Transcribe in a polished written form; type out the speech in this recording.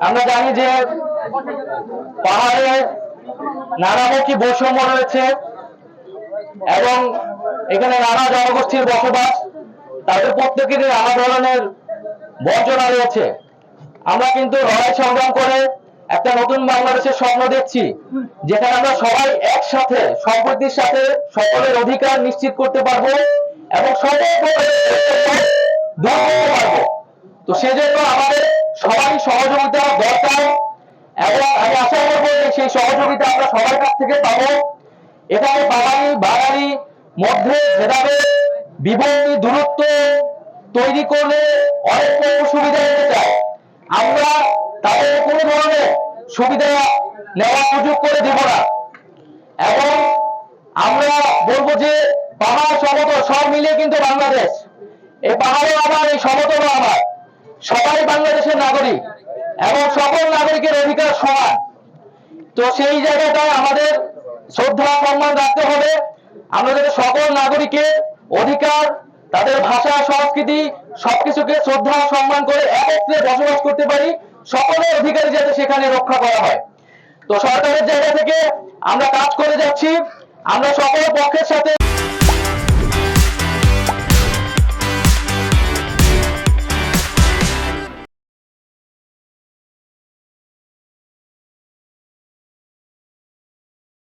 আমরা জানি যে পাহাড়ে নানামুখী বৈষম্য রয়েছে এবং এখানে নানা জনগোষ্ঠীর বসবাস, তাদের প্রত্যেকেরই নানা ধরনের বঞ্চনা রয়েছে। আমরা কিন্তু লড়াই সংগ্রাম করে একটা নতুন বাংলাদেশের স্বপ্ন দেখছি, যেখানে আমরা সবাই একসাথে সম্প্রীতির সাথে সকলের অধিকার নিশ্চিত করতে পারবো এবং দূর করতে পারবো। তো সেজন্য আমাদের সবাই সহযোগিতা দরকার এবং আমি আশা করবো যে সেই সহযোগিতা আমরা সবার কাছ থেকে পাবো। এখানে বাঙালি মধ্যে ভেদাভেদ, বিভক্তি, দূরত্ব তৈরি করলে অনেক সুবিধা নিতে চায়। আমরা তাদের কোনো ধরনের সুবিধা নেওয়ার সুযোগ করে দেব না এবং আমরা বলবো যে পাহাড় সমতল সব মিলিয়ে কিন্তু বাংলাদেশ, এই পাহাড়ও আমার, এই সমতলও আমার, সবাই বাংলাদেশের নাগরিক এবং সকল নাগরিকের অধিকার সমান। তো সেই জায়গাটায় আমাদের শ্রদ্ধা সম্মান রাখতে হবে। আমাদের সকল নাগরিকের অধিকার, তাদের ভাষা, সংস্কৃতি সবকিছুকে শ্রদ্ধা সম্মান করে একত্রে বসবাস করতে পারি, সকলের অধিকার যাতে সেখানে রক্ষা করা হয়। তো সরকারের জায়গা থেকে আমরা কাজ করে যাচ্ছি, আমরা সকল পক্ষের সাথে